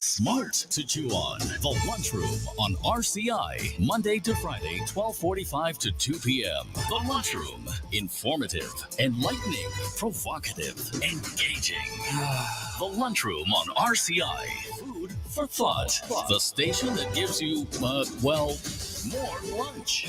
Smart to chew on. The Lunchroom on RCI. Monday to Friday, 12:45 to 2 p.m. The Lunchroom. Informative, enlightening, provocative, engaging. The Lunchroom on RCI. Food for thought. The station that gives you, more lunch.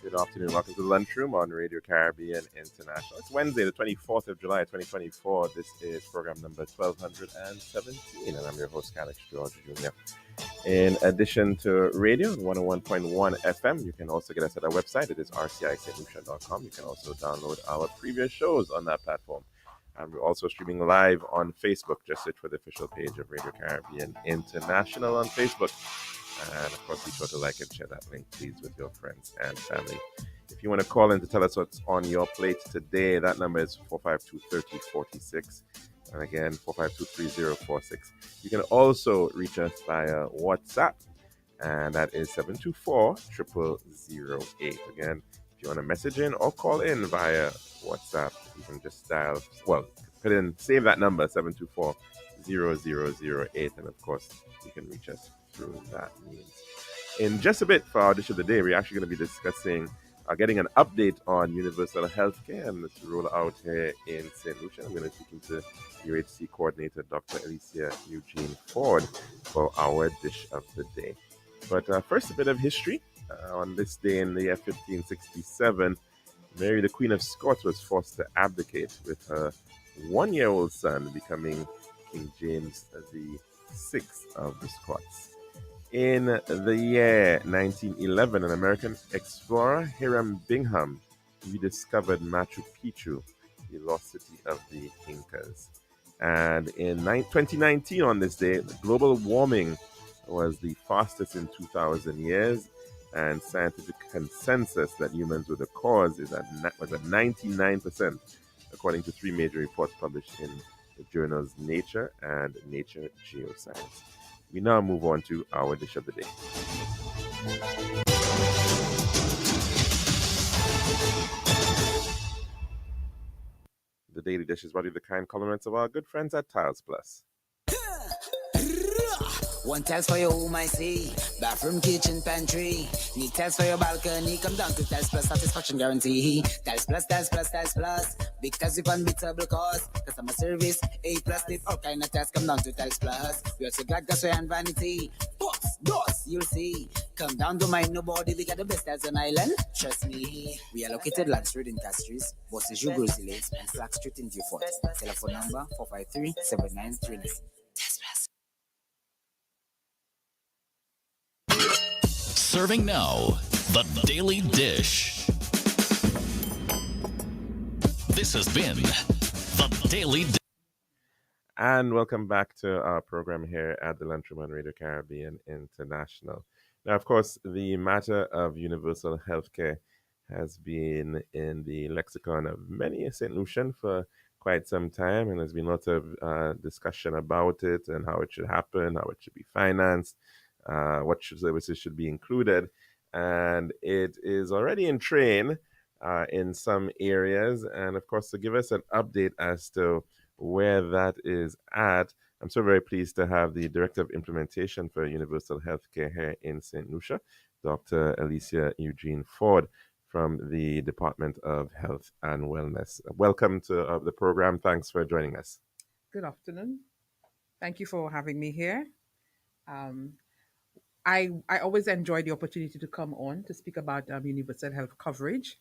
Good afternoon. Welcome to the Lunchroom on Radio Caribbean International. It's Wednesday, the 24th of July, 2024. This is program number 1217, and I'm your host, Alex George Jr. In addition to radio, 101.1 FM, you can also get us at our website. It is rcistlucia.com. You can also download our previous shows on that platform. And we're also streaming live on Facebook. Just search for the official page of Radio Caribbean International on Facebook. And of course, be sure to like and share that link, please, with your friends and family. If you want to call in to tell us what's on your plate today, that number is 452-3046. And again, 452-3046. You can also reach us via WhatsApp, and that is 724-0008. Again, if you want to message in or call in via WhatsApp, you can just save that number, 724-0008. And of course, you can reach us through that means. In just a bit for our dish of the day, we're actually going to be discussing getting an update on universal healthcare and this rollout here in St. Lucia. I'm going to be speaking to UHC coordinator Dr. Alicia Eugene Ford for our dish of the day. But first, a bit of history. On this day in the year 1567, Mary, the Queen of Scots, was forced to abdicate, with her one-year-old son becoming King James the Sixth of the Scots. In the year 1911, an American explorer, Hiram Bingham, rediscovered Machu Picchu, the lost city of the Incas. And in 2019, on this day, global warming was the fastest in 2,000 years, and scientific consensus that humans were the cause was at 99%, according to three major reports published in the journals Nature and Nature Geoscience. We now move on to our dish of the day. The daily dish is brought to you the kind compliments of our good friends at Tiles Plus. One tiles for your home, I see. Bathroom, kitchen, pantry. Need tiles for your balcony. Come down to Tiles Plus, satisfaction guarantee. Tiles Plus, Tiles Plus, Tiles Plus. Big tiles with unbeatable cost. Customer service, A+, need all kind of tiles. Come down to Tiles Plus. We also got gasway and vanity. Books, doors, you'll see. Come down, don't mind nobody. We got the best tiles on island. Trust me. We are located Land Street in Castries, Bosses Jugos Lanes, and Flag Street in Beaufort. Telephone number 453-7939. Serving now, the Daily Dish. This has been the Daily Dish. And welcome back to our program here at the Lunchroom on Radio Caribbean International. Now, of course, the matter of universal healthcare has been in the lexicon of many a St. Lucian for quite some time, and there's been lots of discussion about it and how it should happen, how it should be financed, what services should be included. And it is already in train in some areas. And of course, to give us an update as to where that is at, I'm so very pleased to have the Director of Implementation for Universal Healthcare here in St. Lucia, Dr. Alicia Eugene Ford from the Department of Health and Wellness. Welcome to the program. Thanks for joining us. Good afternoon. Thank you for having me here. I always enjoy the opportunity to come on to speak about universal health coverage.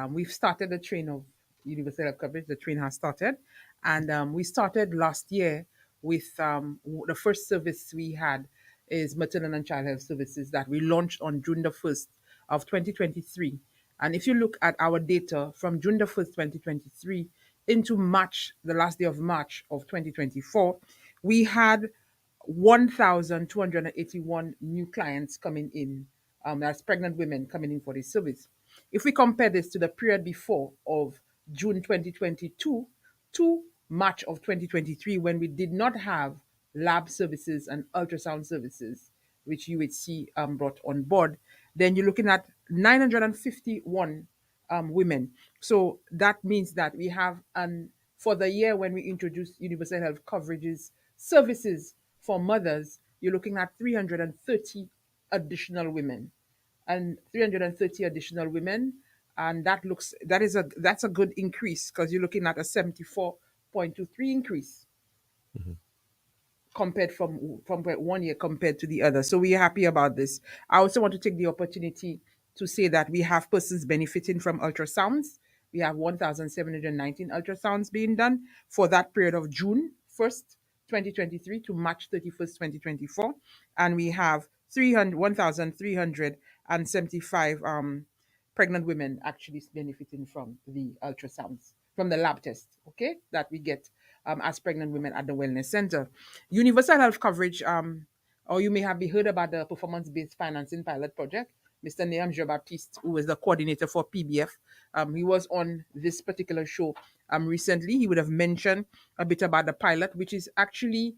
We've started the train of universal health coverage. The train has started. And we started last year with the first service we had is maternal and child health services that we launched on June the 1st of 2023. And if you look at our data from June the 1st, 2023 into March, the last day of March of 2024, we had 1,281 new clients coming in, as pregnant women coming in for this service. If we compare this to the period before of June 2022 to March of 2023, when we did not have lab services and ultrasound services, which UHC brought on board, then you're looking at 951 women. So that means that we have, for the year when we introduced universal health coverages services for mothers, you're looking at 330 additional women, and 330 additional women, and that's a good increase, because you're looking at a 74.23 increase compared from 1 year compared to the other. So we're happy about this. I also want to take the opportunity to say that we have persons benefiting from ultrasounds. We have 1,719 ultrasounds being done for that period of June 1st, 2023 to March 31st, 2024. And we have 1,375 pregnant women actually benefiting from the ultrasounds, from the lab test, okay, that we get as pregnant women at the wellness center. Universal health coverage, or you may have heard about the performance-based financing pilot project. Mr. Neam Jean-Baptiste, who is the coordinator for PBF, he was on this particular show recently. He would have mentioned a bit about the pilot, which is actually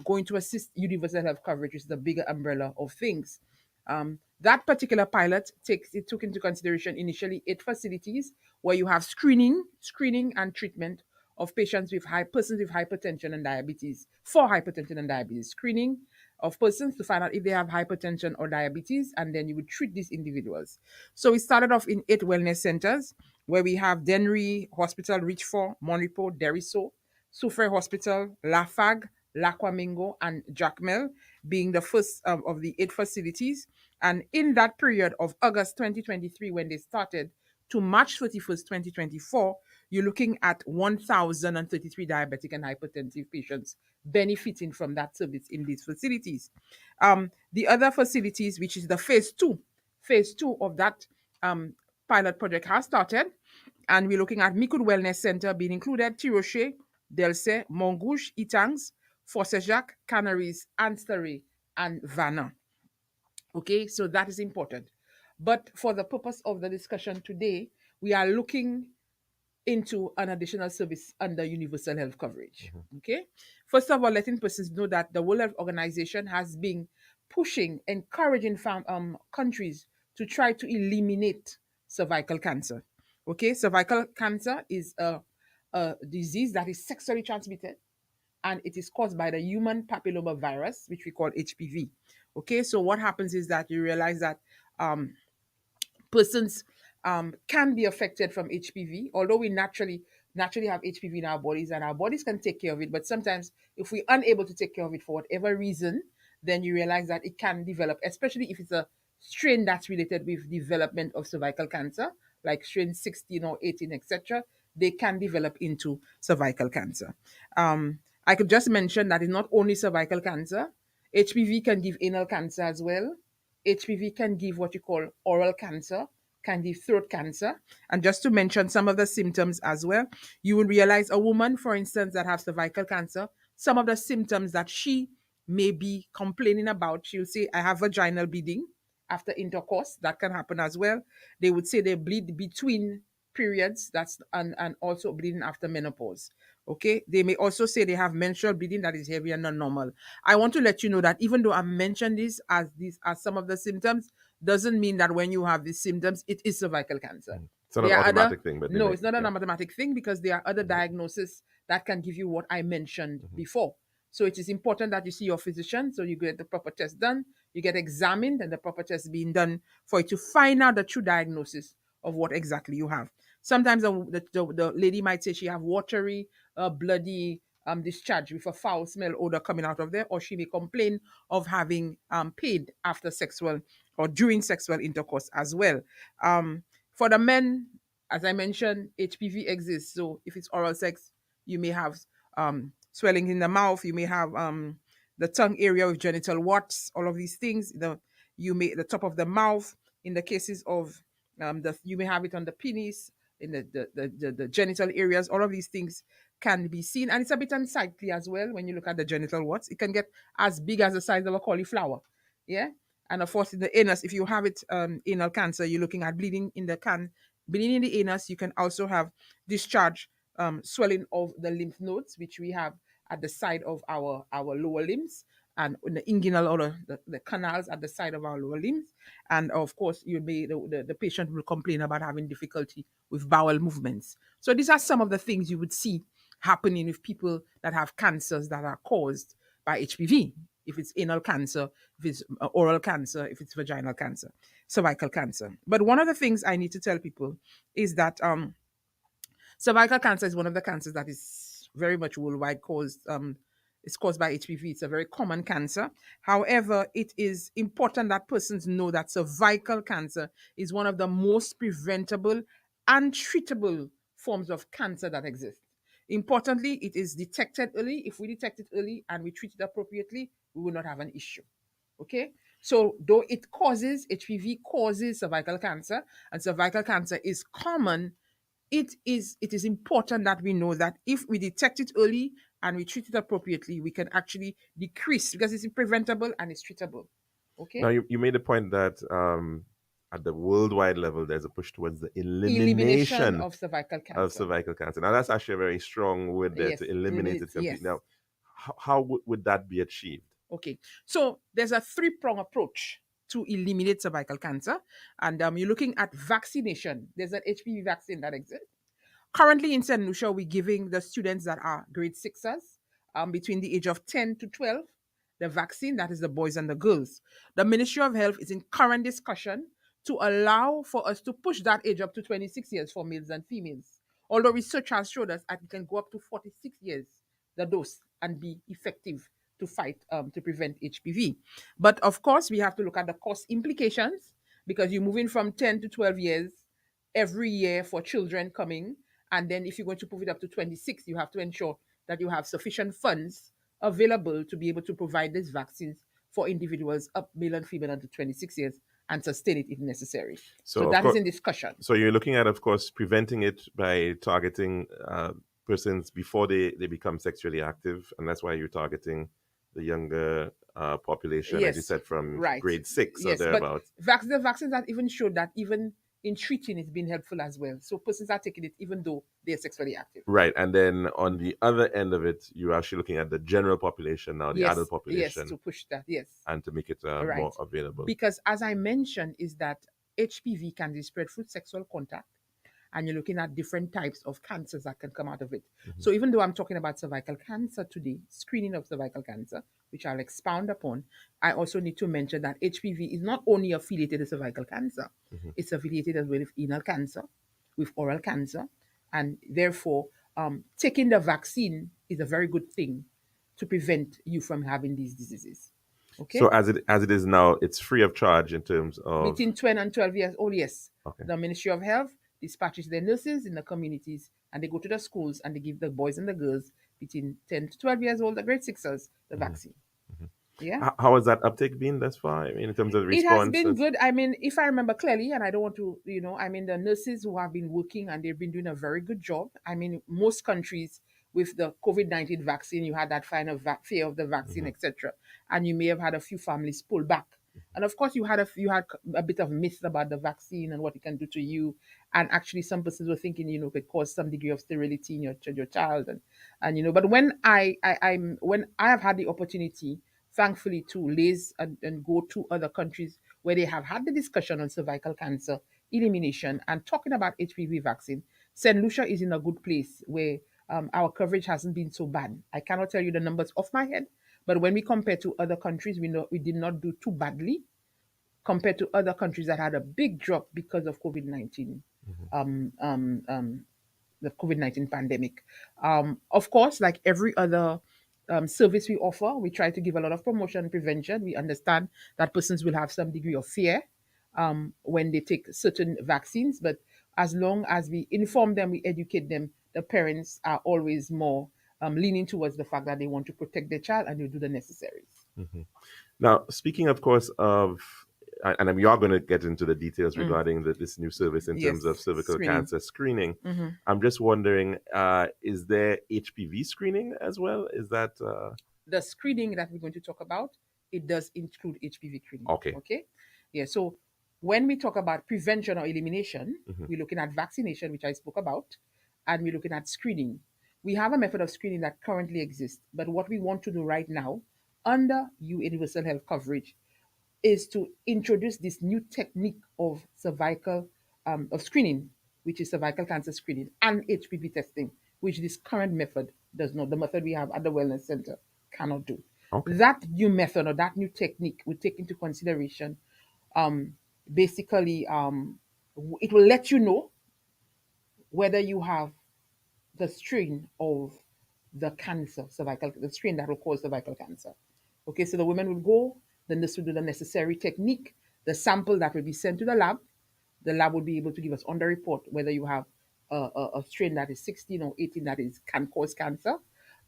going to assist universal health coverage, which is the bigger umbrella of things. That particular pilot took into consideration initially 8 facilities where you have screening and treatment of persons with hypertension and diabetes, for hypertension and diabetes, screening of persons to find out if they have hypertension or diabetes, and then you would treat these individuals. So we started off in 8 wellness centers where we have Denry Hospital, Richford, Monrepo, Deriso, Soufre Hospital, Lafag, Laquamingo, and Jacmel being the first of the 8 facilities. And in that period of August 2023, when they started, to March 31st, 2024, you're looking at 1,033 diabetic and hypertensive patients benefiting from that service in these facilities. The other facilities, which is the phase two of that pilot project, has started, and we're looking at Mikud Wellness Center being included, Tiroche, Delse, Montgouche, Itangs, Forcejac, Canaries, Anstery, and Vanna. Okay, so that is important. But for the purpose of the discussion today, we are looking into an additional service under universal health coverage. Okay, first of all, letting persons know that the World Health Organization has been pushing, encouraging countries to try to eliminate cervical cancer. Okay, cervical cancer is a disease that is sexually transmitted, and it is caused by the human papilloma virus, which we call HPV. Okay, so what happens is that you realize that persons can be affected from HPV, although we naturally have HPV in our bodies and our bodies can take care of it. But sometimes, if we're unable to take care of it for whatever reason, then you realize that it can develop, especially if it's a strain that's related with development of cervical cancer, like strain 16 or 18, etc. They can develop into cervical cancer. I could just mention that it's not only cervical cancer. HPV can give anal cancer as well. HPV can give what you call oral cancer, can give throat cancer. And just to mention some of the symptoms as well, you will realize a woman, for instance, that has cervical cancer, some of the symptoms that she may be complaining about, she'll say, I have vaginal bleeding after intercourse. That can happen as well. They would say they bleed between periods, that's and also bleeding after menopause. Okay, they may also say they have menstrual bleeding that is heavy and non-normal. I want to let you know that even though I mentioned these as some of the symptoms, doesn't mean that when you have these symptoms it is cervical cancer. It's not an automatic thing, but no, it's not an automatic thing, because there are other diagnoses that can give you what I mentioned before. So it is important that you see your physician, so you get the proper test done, you get examined, and the proper test being done for you to find out the true diagnosis of what exactly you have. Sometimes the lady might say she have watery, bloody discharge with a foul smell odor coming out of there, or she may complain of having pain after sexual or during sexual intercourse as well. For the men, as I mentioned, HPV exists. So if it's oral sex, you may have swelling in the mouth. You may have the tongue area with genital warts. All of these things. The top of the mouth. In the cases of you may have it on the penis, in the genital areas. All of these things can be seen, and it's a bit unsightly as well when you look at the genital warts. It can get as big as the size of a cauliflower. Yeah. And of course, in the anus, if you have it, anal cancer, you're looking at bleeding in the anus. You can also have discharge, swelling of the lymph nodes, which we have at the side of our lower limbs. and in the inguinal or the canals at the side of our lower limbs. And of course, the patient will complain about having difficulty with bowel movements. So these are some of the things you would see happening with people that have cancers that are caused by HPV. If it's anal cancer, if it's oral cancer, if it's vaginal cancer, cervical cancer. But one of the things I need to tell people is that cervical cancer is one of the cancers that is very much worldwide caused. It's caused by HPV. It's a very common cancer. However, it is important that persons know that cervical cancer is one of the most preventable and treatable forms of cancer that exist. Importantly, it is detected early. If we detect it early and we treat it appropriately, we will not have an issue. Okay, so though HPV causes cervical cancer, and cervical cancer is common, it is important that we know that if we detect it early and we treat it appropriately, we can actually decrease, because it's preventable and it's treatable. Now, Okay. you made a point that at the worldwide level, there's a push towards the Elimination elimination of cervical of cancer. cervical cancer. Now, that's actually a very strong word there, Yes, to eliminate it yes. completely. Now, how would that be achieved? Okay, so there's a three-prong approach to eliminate cervical cancer, and you're looking at vaccination. There's an HPV vaccine that exists. Currently in St. Lucia, we're giving the students that are grade sixers between the age of 10 to 12 the vaccine, that is the boys and the girls. The Ministry of Health is in current discussion to allow for us to push that age up to 26 years for males and females. Although research has showed us that it can go up to 46 years, the dose, and be effective to fight, to prevent HPV. But of course, we have to look at the cost implications, because you're moving from 10 to 12 years every year for children coming. And then if you're going to move it up to 26, you have to ensure that you have sufficient funds available to be able to provide these vaccines for individuals up, male and female, under 26 years, and sustain it if necessary. So of that is course, in discussion. so you're looking at, of course, preventing it by targeting persons before they become sexually active, and that's why you're targeting the younger population, as you Yes, said, from right. grade 6 or Yes, but thereabouts. the vaccines that even showed that even in treating it's been helpful as well. So persons are taking it even though they're sexually active. Right. And then on the other end of it, you're actually looking at the general population now, the adult Yes, population, to push that. Yes, and to make it right. more available. Because as I mentioned, is that HPV can be spread through sexual contact, and you're looking at different types of cancers that can come out of it. So even though I'm talking about cervical cancer today, screening of cervical cancer, which I'll expound upon, I also need to mention that HPV is not only affiliated with cervical cancer, it's affiliated as well with anal cancer, with oral cancer, and therefore taking the vaccine is a very good thing to prevent you from having these diseases. Okay. So as it is now, it's free of charge in terms of. Between 10 and 12 years old, yes. Okay. The Ministry of Health dispatches their nurses in the communities, and they go to the schools and they give the boys and the girls between 10 to 12 years old, the grade sixers, the vaccine. Yeah. How has that uptake been thus far? I mean, in terms of It has response? been good. I mean, if I remember clearly, and I don't want to, I mean, the nurses who have been working and they've been doing a very good job. I mean, most countries with the COVID-19 vaccine, you had that kind of fear of the vaccine, etc. And you may have had a few families pull back. And of course, you had a bit of myth about the vaccine and what it can do to you. And actually, some persons were thinking, it could cause some degree of sterility in your child, and but when when I have had the opportunity, thankfully, to liaise and go to other countries where they have had the discussion on cervical cancer elimination and talking about HPV vaccine, St. Lucia is in a good place where our coverage hasn't been so bad. I cannot tell you the numbers off my head, but when we compare to other countries, we know we did not do too badly compared to other countries that had a big drop because of COVID-19. The COVID-19 pandemic. Of course, like every other service we offer, we try to give a lot of promotion and prevention. We understand that persons will have some degree of fear when they take certain vaccines, but as long as we inform them, we educate them, the parents are always more leaning towards the fact that they want to protect their child and they do the necessaries. Now, speaking, of course, of, and we are going to get into the details regarding this new service in terms of cervical screening. cancer screening. I'm just wondering, is there HPV screening as well? Is that The screening that we're going to talk about, it does include HPV screening. Okay. Yeah. So when we talk about prevention or elimination, we're looking at vaccination, which I spoke about, and we're looking at screening. We have a method of screening that currently exists, but what we want to do right now, under universal health coverage is to introduce this new technique of cervical of screening, which is cervical cancer screening and HPV testing, which this current method does not. The method we have at the wellness center cannot do. Okay. That new method or that new technique will take into consideration um, basically it will let you know whether you have the strain of the cancer, cervical, the strain that will cause cervical cancer. Okay, so the women will go, then this will do the necessary technique, the sample that will be sent to the lab will be able to give us on the report whether you have a strain that is 16 or 18 that is can cause cancer.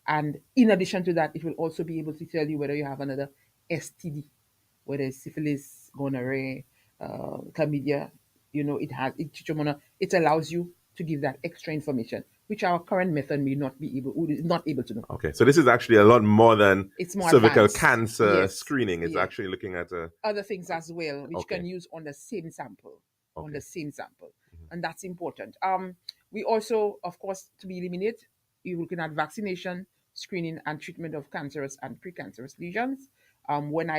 And in addition to that, it will also be able to tell you whether you have another STD, whether it's syphilis, gonorrhea, chlamydia. You know, it allows you to give that extra information, which our current method may not be able, is not able to do. Okay, so this is actually a lot more than It's more cervical advanced. cancer Yes. screening. It's Yeah. actually looking at Other things as well, which Okay. can use on the same sample, on the Okay. same sample, and that's important. We also, of course, to eliminate, you're looking at vaccination, screening, and treatment of cancerous and precancerous lesions. When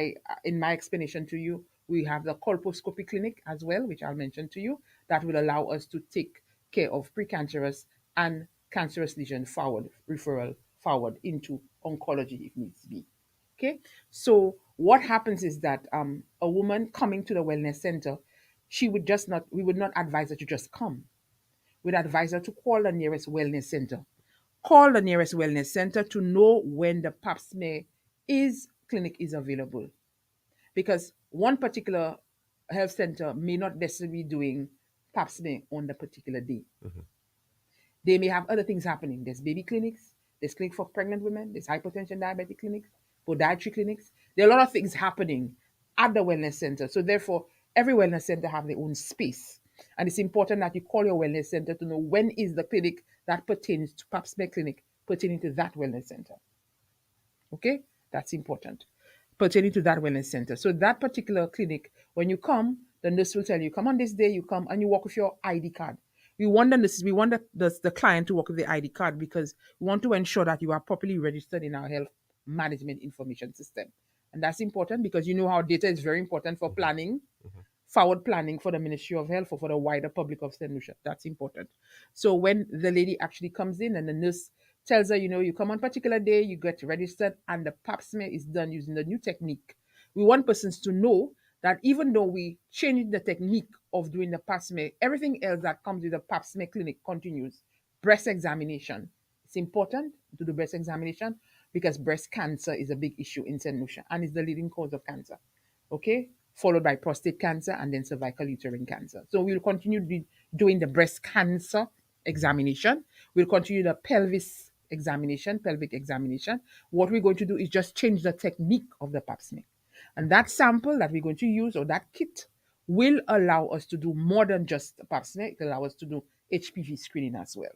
in my explanation to you, we have the colposcopy clinic as well, which I'll mention to you, that will allow us to take care of precancerous and cancerous lesion referral forward into oncology if needs be. Okay, so what happens is that a woman coming to the wellness center, we would not advise her to just come. We'd advise her to call the nearest wellness center. Call the nearest wellness center to know when the pap smear clinic is available. Because one particular health center may not necessarily be doing pap smear on the particular day. They may have other things happening. There's baby clinics, there's clinic for pregnant women, there's hypertension diabetic clinics, podiatry clinics. There are a lot of things happening at the wellness center. So therefore, every wellness center have their own space. And it's important that you call your wellness center to know when is the clinic that pertains to pap smear clinic pertaining to that wellness center. Okay, that's important. Pertaining to that wellness center. So that particular clinic, when you come, the nurse will tell you, come on this day, you come and you walk with your ID card. We want the client to walk with the ID card because we want to ensure that you are properly registered in our health management information system. And that's important because you know how data is very important for planning, forward planning for the Ministry of Health or for the wider public of St. Lucia. That's important. So when the lady actually comes in and the nurse tells her, you come on particular day, you get registered, and the pap smear is done using the new technique. We want persons to know that even though we changed the technique of doing the pap smear, everything else that comes with the pap smear clinic continues. Breast examination. It's important to do breast examination because breast cancer is a big issue in St. Lucia and is the leading cause of cancer. Okay? Followed by prostate cancer and then cervical uterine cancer. So we'll continue doing the breast cancer examination. We'll continue the pelvic examination. What we're going to do is just change the technique of the pap smear. And that sample that we're going to use or that kit will allow us to do more than just the pap smear. It will allow us to do HPV screening as well.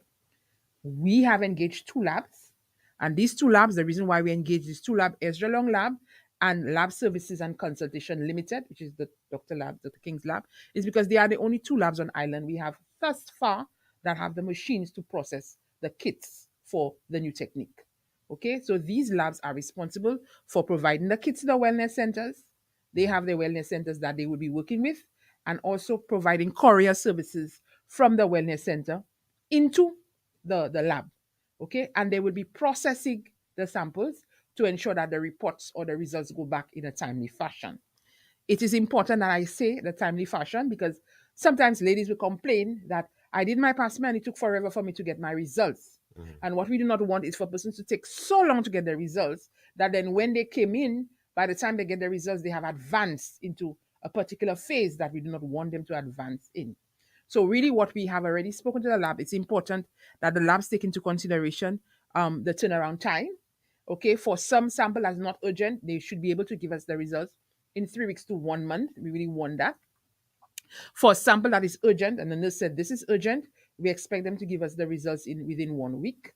We have engaged 2 labs. And these 2 labs, the reason why we engage these 2 labs, Ezra Long Lab and Lab Services and Consultation Limited, which is the Dr. King's Lab, is because they are the only 2 labs on island we have thus far that have the machines to process the kits for the new technique. Okay, so these labs are responsible for providing the kits to the wellness centers. They have their wellness centers that they will be working with and also providing courier services from the wellness center into the lab. Okay, and they will be processing the samples to ensure that the reports or the results go back in a timely fashion. It is important that I say the timely fashion because sometimes ladies will complain that I did my pap smear and it took forever for me to get my results. And what we do not want is for persons to take so long to get the results that then when they came in, by the time they get the results, they have advanced into a particular phase that we do not want them to advance in. So really what we have already spoken to the lab, it's important that the labs take into consideration the turnaround time. Okay, for some sample that's not urgent, they should be able to give us the results in 3 weeks to 1 month. We really want that. For a sample that is urgent, and the nurse said this is urgent, we expect them to give us the results within 1 week.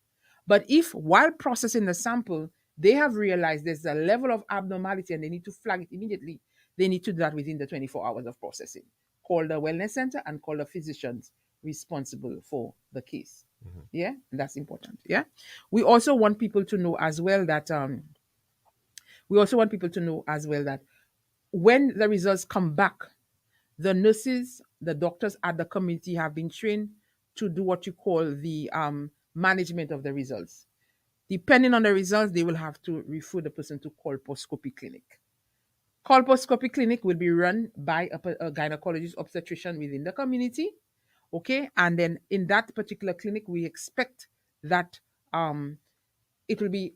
But if while processing the sample, they have realized there's a level of abnormality and they need to flag it immediately, they need to do that within the 24 hours of processing. Call the wellness center and call the physicians responsible for the case. Yeah, and that's important. Yeah. We also want people to know as well that We also want people to know as well that when the results come back, the nurses, the doctors at the community have been trained to do what you call the management of the results. Depending on the results, they will have to refer the person to colposcopy clinic. Colposcopy clinic will be run by a gynecologist obstetrician within the community. Okay, and then in that particular clinic, we expect that it will be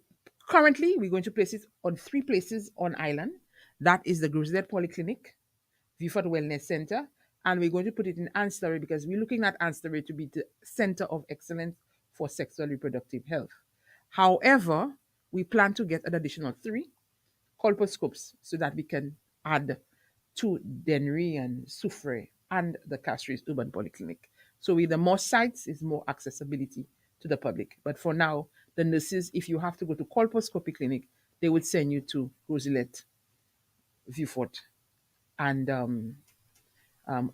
currently we're going to place it on 3 places on island. That is the Groselet Polyclinic, Viewford Wellness Center, and we're going to put it in Anstbury because we're looking at Anstbury to be the center of excellence for sexual reproductive health. However, we plan to get an additional 3 colposcopes so that we can add to Dennery and Soufrière and the Castries Urban Polyclinic. So with the more sites, is more accessibility to the public. But for now, the nurses, if you have to go to colposcopy clinic, they would send you to Roselet, Viewfort, and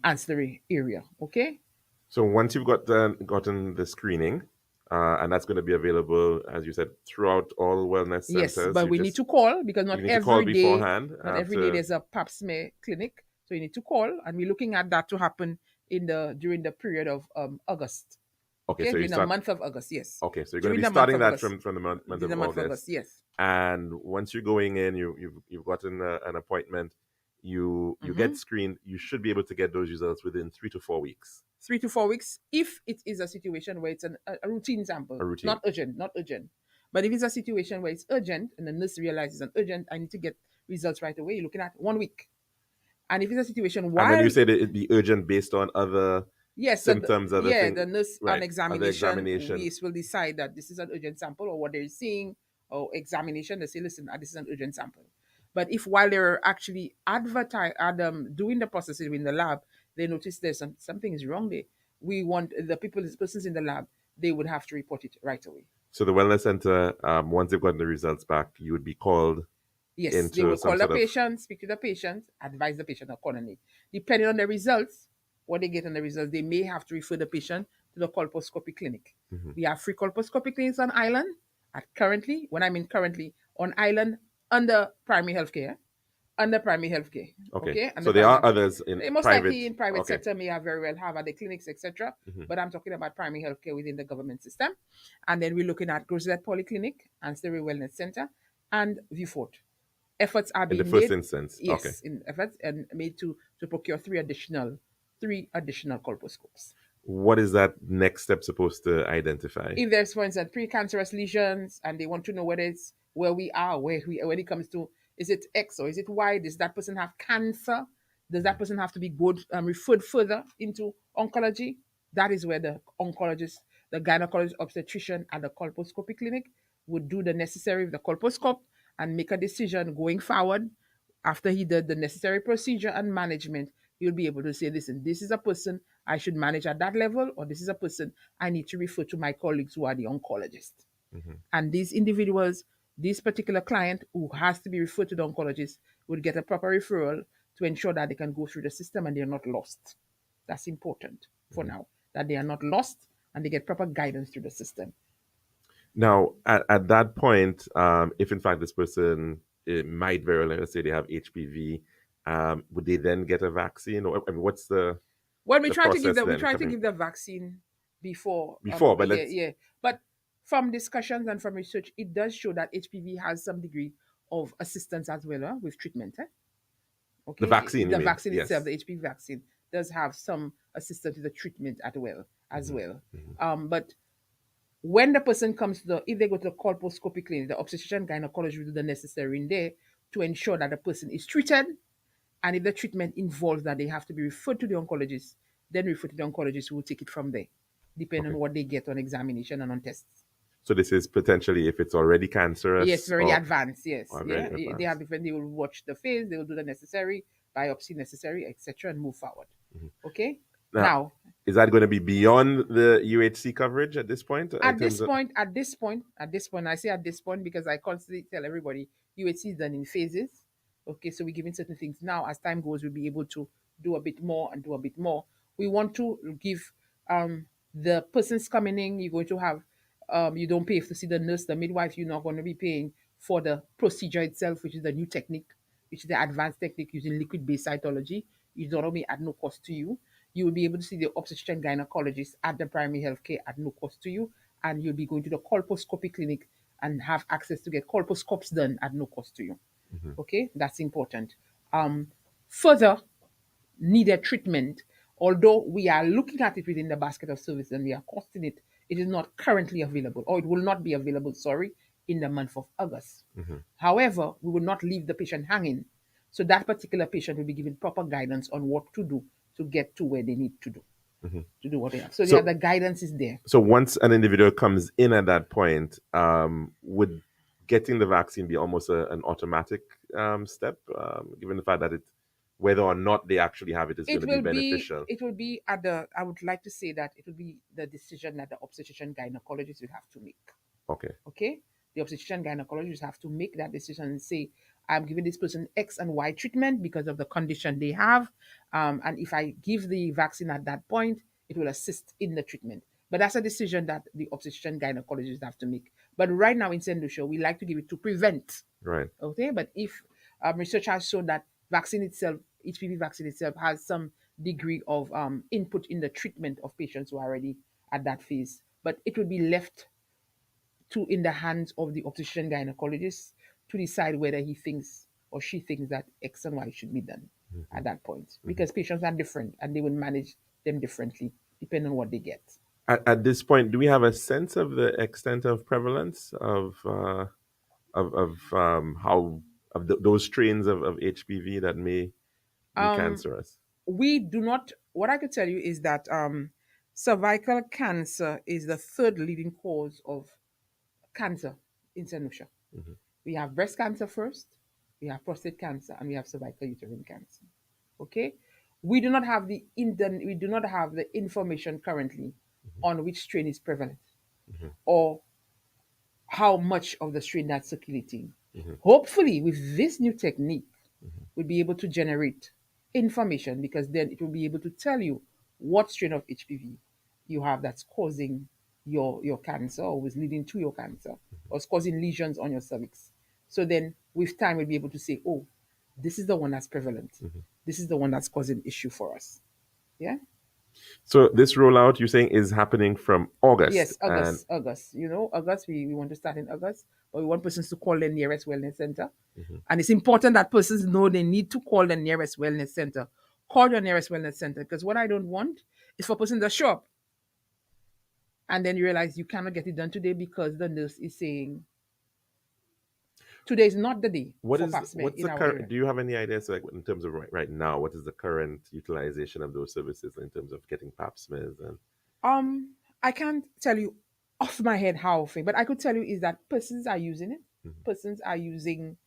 ancillary area. Okay. So once you've gotten the screening, and that's going to be available, as you said, throughout all wellness centers. Yes, but we need to call because not every day. Beforehand. Not every day there's a pap smear clinic, so you need to call, and we're looking at that to happen during the period of August. Okay, so during the month of August, yes. Okay, so you're going to be starting that from the month of August. Yes. And once you're going in, you've gotten an appointment, you get screened, you should be able to get those results within 3 to 4 weeks. 3 to 4 weeks, if it is a situation where it's a routine sample, not urgent. But if it's a situation where it's urgent and the nurse realizes it's urgent, I need to get results right away, you're looking at 1 week. And if it's a situation where... And when you say that it'd be urgent based on other symptoms, the nurse on examination will decide that this is an urgent sample or what they're seeing or examination, they say, listen, this is an urgent sample. But if while they're actually doing the processes in the lab, they notice there's something is wrong there, we want the persons in the lab, they would have to report it right away. So the wellness center, once they've gotten the results back, you would be called. Yes, they will call the patient, speak to the patient, advise the patient accordingly. Depending on the results, what they get on the results, they may have to refer the patient to the colposcopy clinic. Mm-hmm. We have free colposcopy clinics on island. Currently, on island under primary healthcare. Okay. So there are others in most private. Likely in private sector may have very well have other clinics, etc. Mm-hmm. But I'm talking about primary healthcare within the government system. And then we're looking at Groselet Polyclinic, Anstbury Wellness Center, and Viewfort. Efforts are being made. In the first instance. Yes, in efforts and made to procure 3 additional colposcopes. What is that next step supposed to identify? If there's, for instance, precancerous lesions and they want to know whether it's where we are, when it comes to, is it X or is it Y? Does that person have cancer? Does that person have to be referred further into oncology? That is where the oncologist, the gynecologist obstetrician at the colposcopy clinic would do the necessary with the colposcope and make a decision going forward. After he did the necessary procedure and management, you'll be able to say, listen, this is a person I should manage at that level, or this is a person I need to refer to my colleagues who are the oncologists. Mm-hmm. And these individuals, this particular client who has to be referred to the oncologist would get a proper referral to ensure that they can go through the system and they're not lost. That's important for now, that they are not lost and they get proper guidance through the system. Now, at that point, if in fact this person might very well, let's say they have HPV, would they then get a vaccine, or what's the? Well, we try to give the vaccine before. But from discussions and from research, it does show that HPV has some degree of assistance as well with treatment. Okay, the vaccine. The vaccine itself, the HPV vaccine, does have some assistance with the treatment as well. Mm-hmm. But when the person comes if they go to the colposcopy clinic, the obstetrician gynecologist will do the necessary in there to ensure that the person is treated. And if the treatment involves that they have to be referred to the oncologist, then refer to the oncologist who will take it from there, depending on what they get on examination and on tests. So this is potentially if it's already cancerous? Yes, very advanced, yes. Advanced. They have different, they will watch the phase, they will do the necessary, biopsy necessary, etc., and move forward. Mm-hmm. Okay? Now, is that going to be beyond the UHC coverage at this point? At this point, I say at this point because I constantly tell everybody UHC is done in phases. Okay, so we're giving certain things now. As time goes, we'll be able to do a bit more and do a bit more. We want to give the persons coming in, you're going to have, you don't pay to see the nurse, the midwife, you're not going to be paying for the procedure itself, which is the new technique, which is the advanced technique using liquid-based cytology. It's not only at no cost to you. You will be able to see the obstetrician gynecologist at the primary health care at no cost to you, and you'll be going to the colposcopy clinic and have access to get colposcopes done at no cost to you. Okay, that's important. Further, needed treatment, although we are looking at it within the basket of service and we are costing it, it is not currently available, or it will not be available, sorry, in the month of August. However, we will not leave the patient hanging. So that particular patient will be given proper guidance on what to do to get to where they need to do what they have. So, So- yeah, the guidance is there. So once an individual comes in at that point, would getting the vaccine be almost an automatic step, given the fact that whether or not they actually have it is going to be beneficial? It will be at the, I would like to say that it will be the decision that the obstetrician gynecologist will have to make. Okay. Okay, the obstetrician gynecologist have to make that decision and say, I'm giving this person X and Y treatment because of the condition they have, and if I give the vaccine at that point, it will assist in the treatment. But that's a decision that the obstetrician gynecologist have to make. But right now in St. Lucia, we like to give it to prevent. Right. Okay, but if research has shown that vaccine itself, HPV vaccine itself, has some degree of input in the treatment of patients who are already at that phase, but it will be left in the hands of the obstetrician gynecologist to decide whether he thinks or she thinks that X and Y should be done at that point. Because patients are different and they will manage them differently depending on what they get. At this point, do we have a sense of the extent of prevalence of those strains of HPV that may be cancerous? We do not, what I could tell you is that cervical cancer is the third leading cause of cancer in St. Lucia. We have breast cancer first, we have prostate cancer, and we have cervical uterine cancer. Okay, we do not have the information currently on which strain is prevalent or how much of the strain that's circulating. Hopefully, with this new technique, we'll be able to generate information, because then it will be able to tell you what strain of HPV you have that's causing your cancer, or was leading to your cancer, or is causing lesions on your cervix. So then with time we'll be able to say, oh, this is the one that's prevalent. This is the one that's causing issue for us. Yeah. So this rollout, you're saying, is happening from August? Yes, August. You know, August, we want to start in August, but we want persons to call the nearest wellness center. And it's important that persons know they need to call the nearest wellness center. Call your nearest wellness center, because what I don't want is for persons to show up and then you realize you cannot get it done today because the nurse is saying today is not the day What's for pap smear the in our current? area. Do you have any ideas, like in terms of right now, what is the current utilization of those services in terms of getting pap smears? And I can't tell you off my head how often, but I could tell you is that persons are using it. Persons are using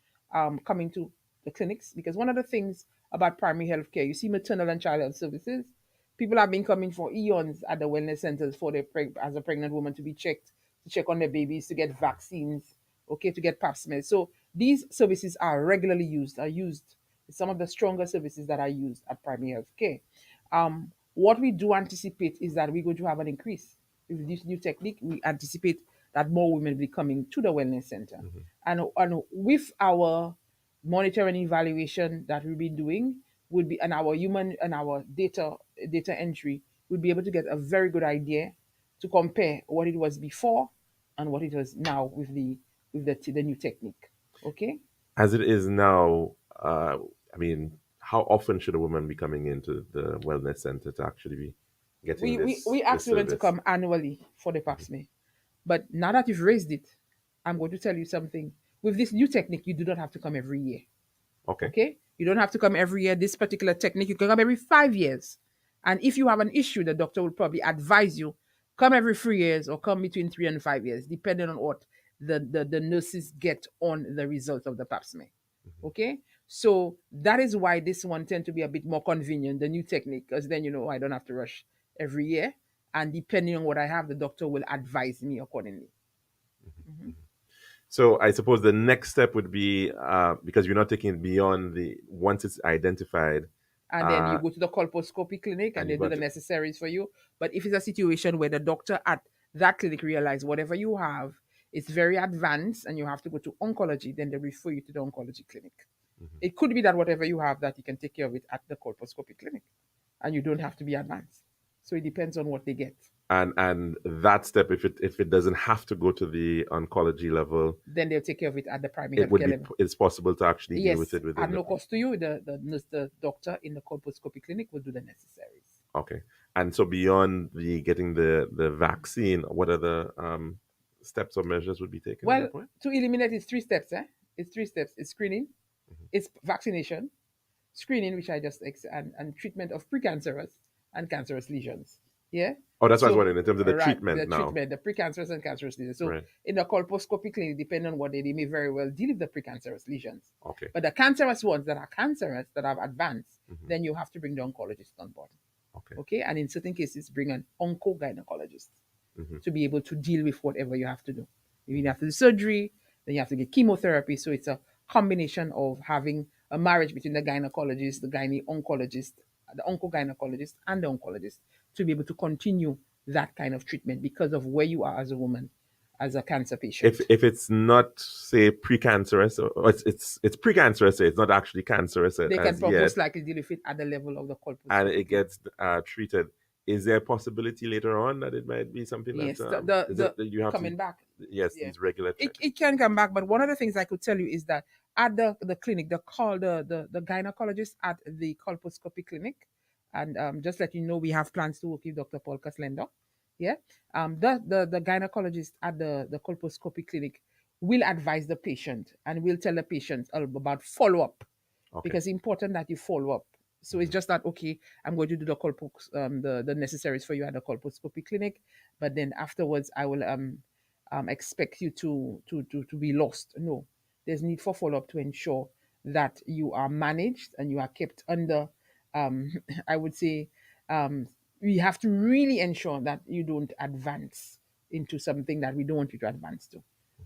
coming to the clinics, because one of the things about primary health care, you see maternal and child health services, people have been coming for eons at the wellness centers for their as a pregnant woman to be checked, to check on their babies, to get vaccines, okay, to get pap smears. So these services are regularly used, some of the stronger services that are used at primary health care. What we do anticipate is that we're going to have an increase. With this new technique, we anticipate that more women will be coming to the wellness center. And with our monitoring evaluation that we'll be doing, would be and our human and our data entry, we'll be able to get a very good idea to compare what it was before and what it was now with the new technique. Okay. as it is now, I mean, how often should a woman be coming into the wellness center to actually be getting We ask women to service? come annually for the pap smear. But now that you've raised it, I'm going to tell you something. With this new technique, you do not have to come every year. Okay. Okay? You don't have to come every year. This particular technique, you can come every 5 years. And if you have an issue, the doctor will probably advise you come every 3 years or come between 3 and 5 years, depending on what the nurses get on the results of the pap smear. Okay? So that is why this one tends to be a bit more convenient, the new technique, because then, I don't have to rush every year. And depending on what I have, the doctor will advise me accordingly. So I suppose the next step would be, because you're not taking it beyond once it's identified. And then you go to the colposcopy clinic and they do the necessaries for you. But if it's a situation where the doctor at that clinic realize whatever you have it's very advanced and you have to go to oncology, then they refer you to the oncology clinic. Mm-hmm. It could be that whatever you have, that you can take care of it at the colposcopy clinic, and you don't have to be advanced. So it depends on what they get. And that step, if it doesn't have to go to the oncology level, Then they'll take care of it at the primary it would healthcare be level. it's possible to actually deal with Yes, it within at no cost to you. The nurse, the doctor in the colposcopy clinic will do the necessaries. Okay. And so beyond the getting the vaccine, what other steps or measures would be taken at Well, that point? to eliminate, it's 3 steps. It's 3 steps. It's screening, Mm-hmm. it's vaccination, screening, which I just and treatment of precancerous and cancerous lesions. Yeah. Oh, that's what I was So wondering in terms of the right, treatment the now. treatment, the precancerous and cancerous lesions. So Right. in the colposcopy clinic, depending on what they may very well deal with the precancerous lesions. Okay. But the cancerous ones that are cancerous, that have advanced, Mm-hmm. then you have to bring the oncologist on board. Okay. Okay. And in certain cases, bring an oncogynecologist Mm-hmm. to be able to deal with whatever you have to do. You have to do surgery, then you have to get chemotherapy. So it's a combination of having a marriage between the gynecologist, the oncologist, the oncogynecologist, and the oncologist to be able to continue that kind of treatment because of where you are as a woman, as a cancer patient. If it's not, say, precancerous, or it's precancerous, say it's not actually cancerous They can as yet, most likely deal with it at the level of the colposcopy. and it gets treated. Is there a possibility later on that it might be something Yes, that you have coming to, back. yes, Yeah. these regular checks? It can come back, but one of the things I could tell you is that at the clinic, the gynecologist at the colposcopy clinic, and just let you know, we have plans to work with Dr. Paul Kaslender. Yeah, the gynecologist at the colposcopy clinic will advise the patient and will tell the patient about follow up, Okay. because it's important that you follow up. So it's just that, okay, I'm going to do the the necessaries for you at the colposcopy clinic, but then afterwards I will expect you to be lost. No, there's need for follow up to ensure that you are managed and you are kept under. I would say we have to really ensure that you don't advance into something that we don't want you to advance to.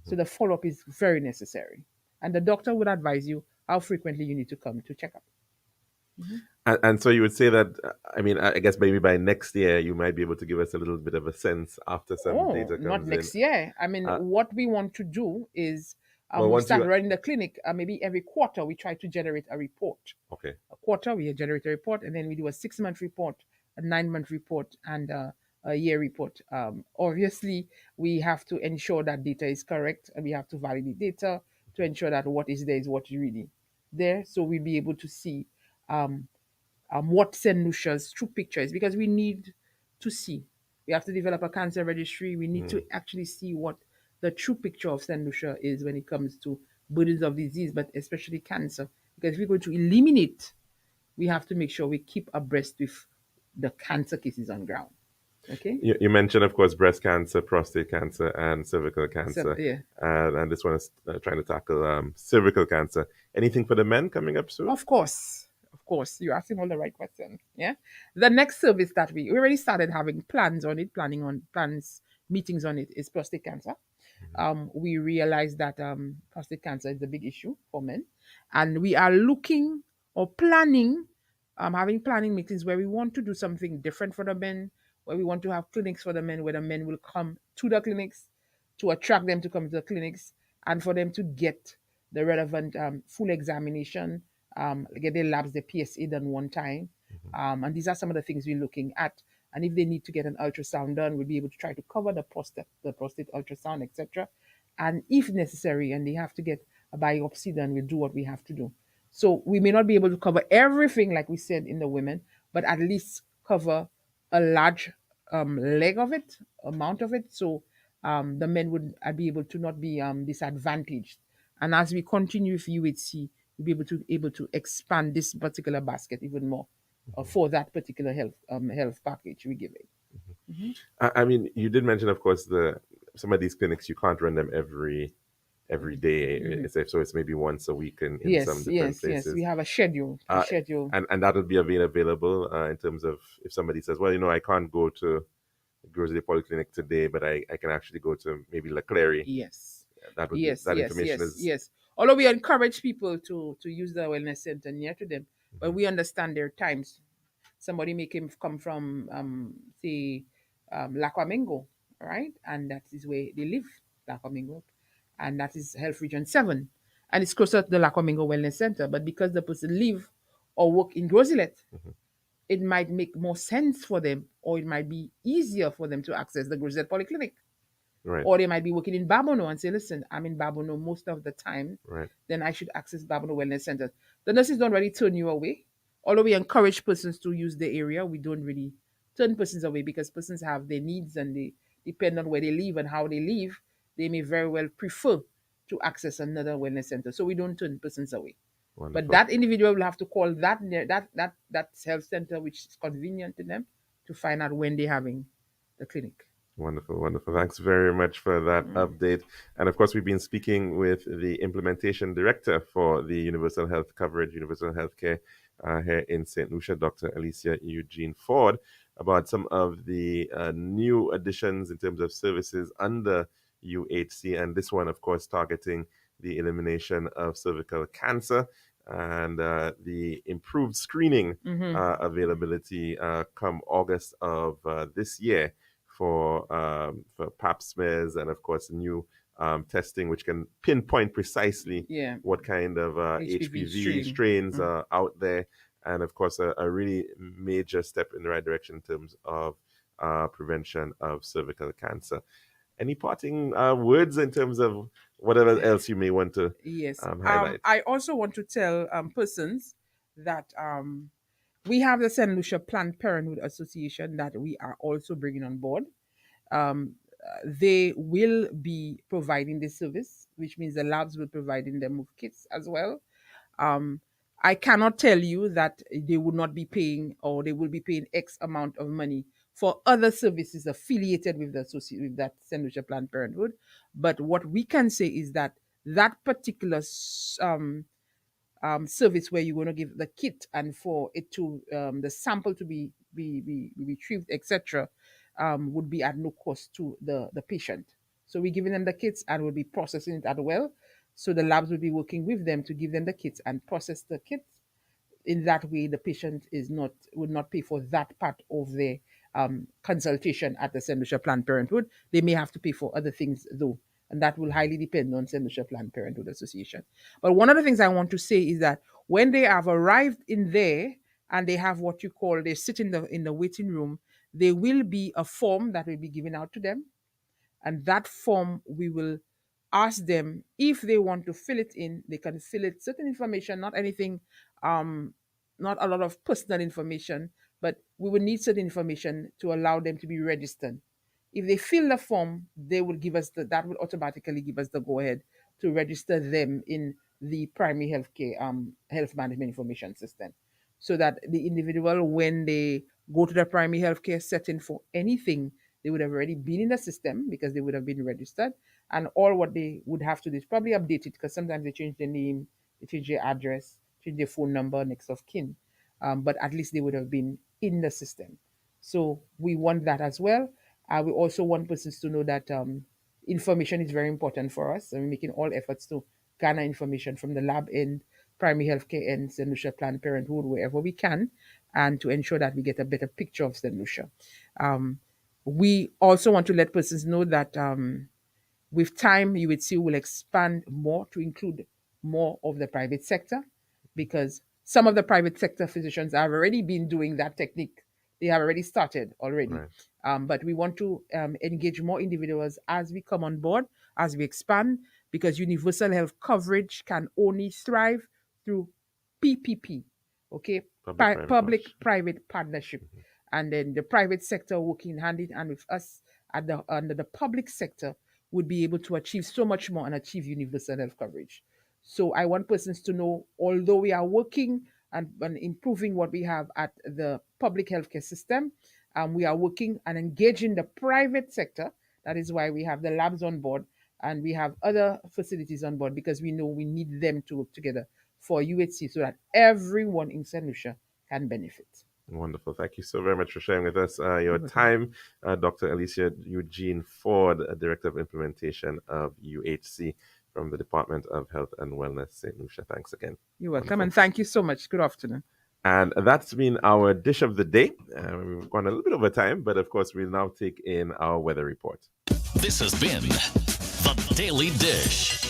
So the follow up is very necessary, and the doctor would advise you how frequently you need to come to check up. And so you would say that, I mean, I guess maybe by next year you might be able to give us a little bit of a sense after some Oh, data not comes next in. year. I mean, what we want to do is Well, we once start you- running the clinic. Maybe every quarter we try to generate a report. Okay. A quarter we generate a report, and then we do a 6-month report, a 9-month report, and a year report. Obviously, we have to ensure that data is correct, and we have to validate data to ensure that what is there is what is really there. So we'll be able to see what St. Lucia's true picture is, because we need to see. We have to develop a cancer registry. We need to actually see what the true picture of St. Lucia is when it comes to burdens of disease, but especially cancer. Because if we're going to eliminate, we have to make sure we keep abreast with the cancer cases on ground. Okay? You mentioned, of course, breast cancer, prostate cancer, and cervical cancer. yeah. And this one is trying to tackle cervical cancer. Anything for the men coming up soon? Of course. Of course. You're asking all the right questions. Yeah. The next service that we already started having plans on it, meetings on it, is prostate cancer. We realize that prostate cancer is a big issue for men. And we are looking or planning, having planning meetings where we want to do something different for the men, where we want to have clinics for the men, where the men will come to the clinics, to attract them to come to the clinics, and for them to get the relevant full examination, get their labs, their PSA done one time. And these are some of the things we're looking at. And if they need to get an ultrasound done, we'll be able to try to cover the prostate ultrasound, etc. And if necessary, and they have to get a biopsy done, we'll do what we have to do. So we may not be able to cover everything, like we said, in the women, but at least cover a large leg of it, amount of it. So the men would be able to not be disadvantaged. And as we continue with UHC, we'll be able to expand this particular basket even more for that particular health package we give it. I mean, you did mention, of course, some of these clinics, you can't run them every day. So it's maybe once a week in some different places. Yes. We have a schedule. And that will be available in terms of if somebody says, well, I can't go to Grosley Polyclinic today, but I can actually go to maybe La Clary. Yes. That information is... Yes. Although we encourage people to use the wellness center near to them, but we understand their times. Somebody may come from, say, Lakwamengo, right? And that is where they live. Lacomingo, and that is Health Region 7. And it's closer to the Lacomingo Wellness Center. But because the person live or work in Roselet, it might make more sense for them, or it might be easier for them to access the Roselet Polyclinic. Right. Or they might be working in Babono and say, listen, I'm in Babono most of the time, Right. then I should access Babono Wellness Center. The nurses don't really turn you away. Although we encourage persons to use the area, we don't really turn persons away because persons have their needs and they depend on where they live and how they live. They may very well prefer to access another wellness center. So we don't turn persons away. Wonderful. But that individual will have to call that health center which is convenient to them to find out when they're having the clinic. Wonderful, wonderful. Thanks very much for that update. And of course, we've been speaking with the implementation director for the Universal Health Coverage, Universal Healthcare here in St. Lucia, Dr. Alicia Eugene Ford, about some of the new additions in terms of services under UHC. And this one, of course, targeting the elimination of cervical cancer and the improved screening availability come August of this year for pap smears and, of course, new testing which can pinpoint precisely what kind of HPV strains are out there. And, of course, a really major step in the right direction in terms of prevention of cervical cancer. Any parting words in terms of whatever else you may want to highlight? I also want to tell persons that we have the St. Lucia Planned Parenthood Association that we are also bringing on board. They will be providing this service, which means the labs will be providing them with kits as well. I cannot tell you that they would not be paying or they will be paying X amount of money for other services affiliated with with that St. Lucia Planned Parenthood. But what we can say is that that particular service where you're going to give the kit and for it to the sample to be retrieved, etc., would be at no cost to the patient. So we're giving them the kits and we'll be processing it as well. So the labs will be working with them to give them the kits and process the kits. In that way, the patient would not pay for that part of their consultation at the St. Lucia Planned Parenthood. They may have to pay for other things though, and that will highly depend on St. Lucia Planned Parenthood Association. But one of the things I want to say is that when they have arrived in there and they have what you call, they sit in the waiting room, there will be a form that will be given out to them. And that form, we will ask them if they want to fill it in. They can fill it certain information, not anything, not a lot of personal information, but we will need certain information to allow them to be registered. If they fill the form, they will give us that will automatically give us the go ahead to register them in the primary healthcare health management information system, so that the individual, when they go to the primary healthcare setting for anything, they would have already been in the system because they would have been registered. And all what they would have to do is probably update it, because sometimes they change their name, they change their address, change their phone number, next of kin. But at least they would have been in the system. So we want that as well. We also want persons to know that information is very important for us. And we're making all efforts to garner information from the lab end, primary healthcare end, St. Lucia Planned Parenthood, wherever we can, and to ensure that we get a better picture of St. Lucia. We also want to let persons know that with time, UHC will expand more to include more of the private sector, because some of the private sector physicians have already been doing that technique. They have already started already. Right. But we want to engage more individuals as we come on board, as we expand, because universal health coverage can only thrive through PPP, okay? Public-private partnership. Mm-hmm. And then the private sector working hand in hand with us under the public sector would be able to achieve so much more and achieve universal health coverage. So I want persons to know, although we are working and improving what we have at the public healthcare system, we are working and engaging the private sector. That is why we have the labs on board and we have other facilities on board, because we know we need them to work together for UHC so that everyone in St. Lucia can benefit. Wonderful. Thank you so very much for sharing with us your time, Dr. Alicia Eugene Ford, Director of Implementation of UHC from the Department of Health and Wellness, St. Lucia. Thanks again. You're welcome, and thank you so much. Good afternoon. And that's been our dish of the day. We've gone a little bit over time, but of course, we'll now take in our weather report. This has been The Daily Dish.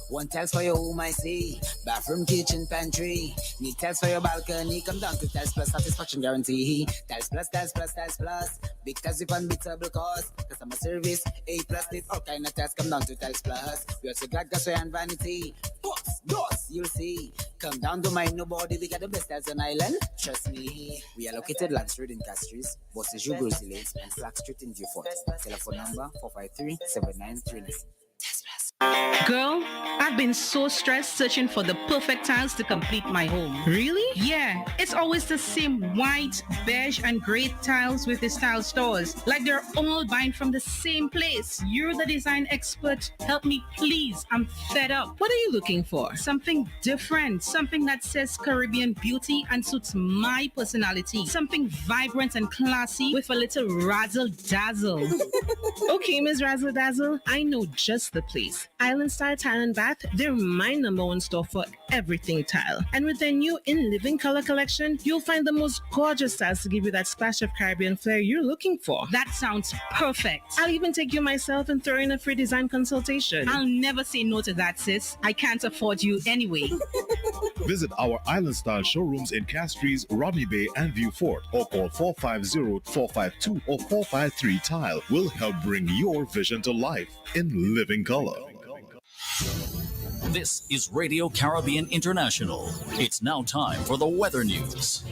One tiles for your home, I see. Bathroom, kitchen, pantry. Need tiles for your balcony. Come down to Tiles Plus satisfaction guarantee. Tiles Plus, Tiles Plus, Tiles Plus. Big tiles with unbeatable cost. Customer service, A plus. Need all kind of tiles. Come down to Tiles Plus. We also got gasware and vanity. Books, doors, you'll see. Come down to mind nobody. We got the best tiles on island. Trust me. We are located Land Street in Castries, Bosses Jubilee Lanes, and Flag Street in Viewfort. Telephone number 453-7939. Girl, I've been so stressed searching for the perfect tiles to complete my home. Really? Yeah, it's always the same white, beige, and gray tiles with the style stores. Like they're all buying from the same place. You're the design expert. Help me, please. I'm fed up. What are you looking for? Something different. Something that says Caribbean beauty and suits my personality. Something vibrant and classy with a little razzle dazzle. Okay, Ms. Razzle Dazzle, I know just the place. Island Style Tile and Bath, they're my number one store for everything tile. And with their new In Living color collection, you'll find the most gorgeous styles to give you that splash of Caribbean flair you're looking for. That sounds perfect. I'll even take you myself and throw in a free design consultation. I'll never say no to that, sis. I can't afford you anyway. Visit our Island Style showrooms in Castries, Rodney Bay, and Viewfort, or call 450-452 or 453 Tile. We'll help bring your vision to life in living color. This is Radio Caribbean International. It's now time for the weather news.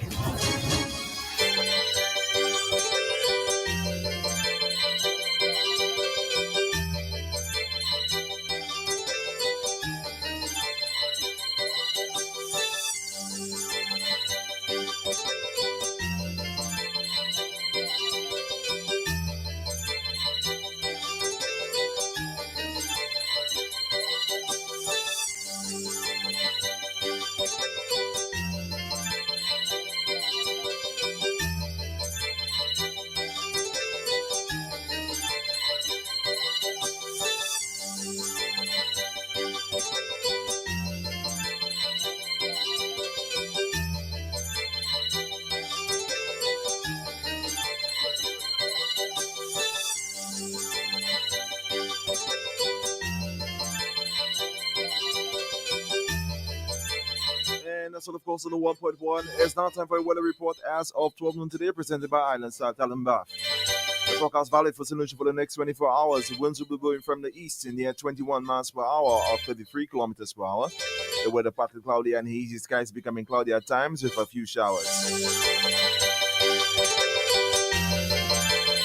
And that's all, of course, on the 1.1. It's now time for a weather report as of 12 noon today, presented by Island Style Talent Bath. The forecast valid for St. Lucia for the next 24 hours. The winds will be blowing from the east in the air 21 miles per hour or 33 kilometers per hour. The weather partly cloudy and hazy, skies becoming cloudy at times with a few showers.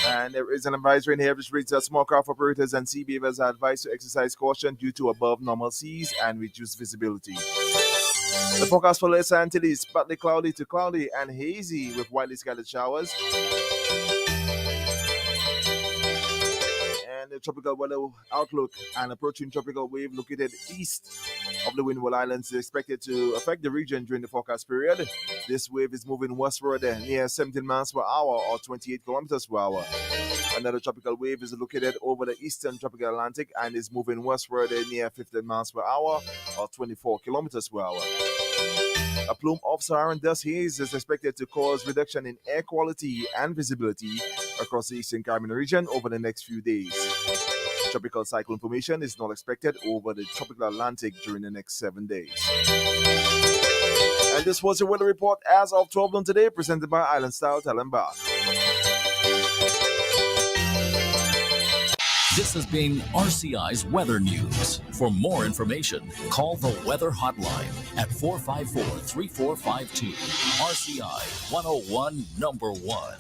And there is an advisory in here which reads that small craft operators and sea beavers are advised to exercise caution due to above normal seas and reduced visibility. The forecast for Lesser Antilles, partly cloudy to cloudy and hazy with widely scattered showers. And the tropical weather outlook, an approaching tropical wave located east of the Windward Islands is expected to affect the region during the forecast period. This wave is moving westward near 17 miles per hour or 28 kilometers per hour. Another tropical wave is located over the eastern tropical Atlantic and is moving westward near 15 miles per hour or 24 kilometers per hour. A plume of Saharan dust haze is expected to cause reduction in air quality and visibility across the Eastern Caribbean region over the next few days. Tropical cyclone formation is not expected over the tropical Atlantic during the next 7 days. And this was your weather report as of 12 noon today, presented by Island Style Talent Bath. This has been RCI's Weather News. For more information, call the Weather Hotline at 454-3452. RCI 101 number 1.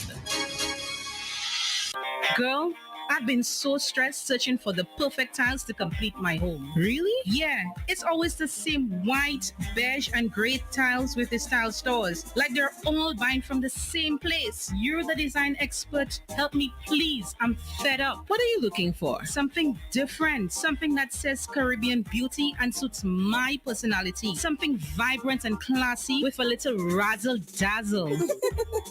Girl, I've been so stressed searching for the perfect tiles to complete my home. Really? Yeah, it's always the same white, beige, and gray tiles with the style stores. Like they're all buying from the same place. You're the design expert. Help me, please. I'm fed up. What are you looking for? Something different. Something that says Caribbean beauty and suits my personality. Something vibrant and classy with a little razzle dazzle.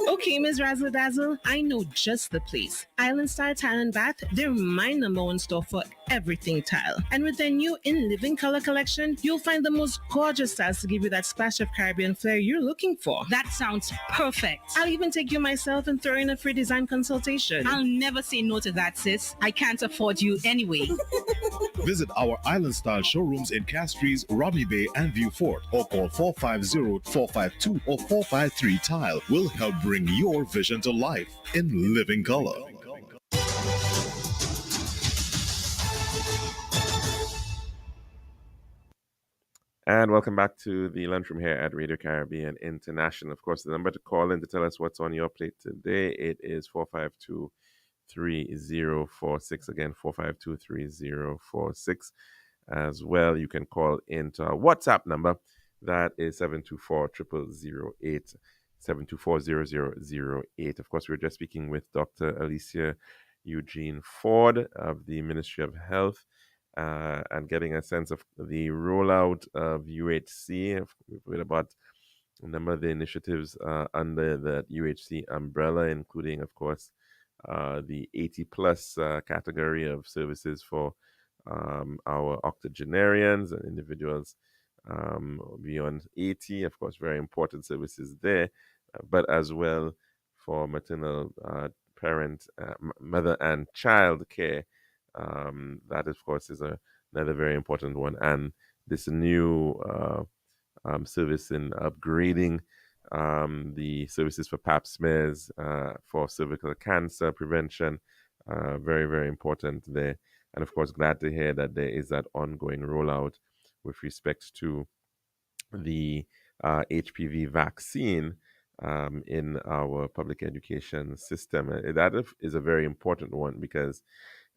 Okay, Ms. Razzle Dazzle, I know just the place. Island Style Tile and Bath, they're my number one store for everything tile. And with their new In Living color collection, you'll find the most gorgeous styles to give you that splash of Caribbean flair you're looking for. That sounds perfect. I'll even take you myself and throw in a free design consultation. I'll never say no to that, sis. I can't afford you anyway. Visit our island style showrooms in Castries, Rodney Bay, and View Fort, or call 450-452 or 453 Tile. We'll help bring your vision to life in living color. And welcome back to the lunchroom here at Radio Caribbean International. Of course, the number to call in to tell us what's on your plate today, it is 452-3046. Again, 452-3046. As well, you can call into our WhatsApp number. That is 724-0008, 724-0008. Of course, we were just speaking with Dr. Alicia Eugene Ford of the Ministry of Health, and getting a sense of the rollout of UHC. We've heard about a number of the initiatives under the UHC umbrella, including, of course, the 80 plus category of services for our octogenarians and individuals beyond 80. Of course, very important services there, but as well for maternal mother and child care. That, of course, is another very important one. And this new service in upgrading the services for pap smears for cervical cancer prevention, very, very important there. And of course, glad to hear that there is that ongoing rollout with respect to the HPV vaccine in our public education system. That is a very important one because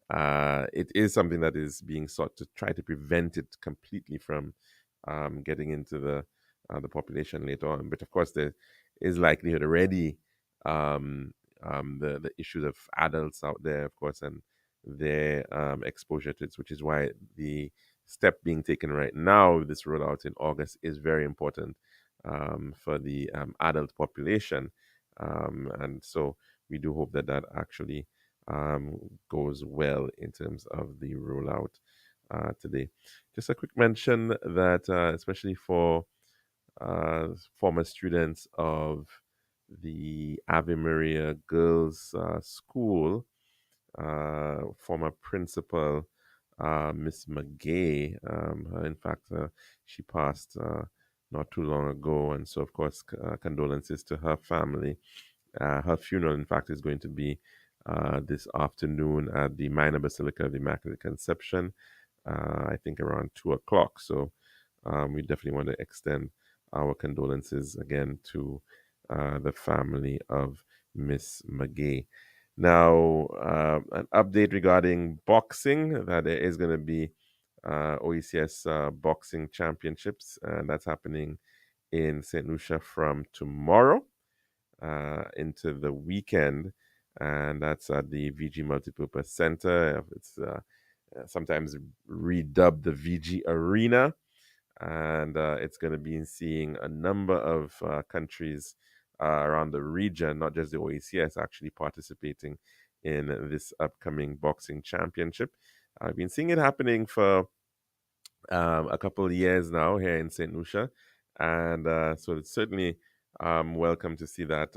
it is something that is being sought to try to prevent it completely from getting into the population later on. But of course, there is likelihood already the issues of adults out there, of course, and their exposure to it, which is why the step being taken right now, this rollout in August, is very important for the adult population. And so we do hope that that actually goes well in terms of the rollout today. Just a quick mention that, especially for former students of the Ave Maria Girls School, former principal Miss McGay, in fact, she passed not too long ago, and so of course condolences to her family. Her funeral, in fact, is going to be this afternoon at the Minor Basilica of the Immaculate Conception, I think around 2 o'clock. So we definitely want to extend our condolences again to the family of Miss McGay. Now, an update regarding boxing, that there is going to be OECS boxing championships, and that's happening in St. Lucia from tomorrow into the weekend, and that's at the VG Multipurpose Center. It's sometimes redubbed the VG Arena, and it's going to be seeing a number of countries around the region, not just the OECS, actually participating in this upcoming boxing championship. I've been seeing it happening for a couple of years now here in St. Lucia, and so it's certainly welcome to see that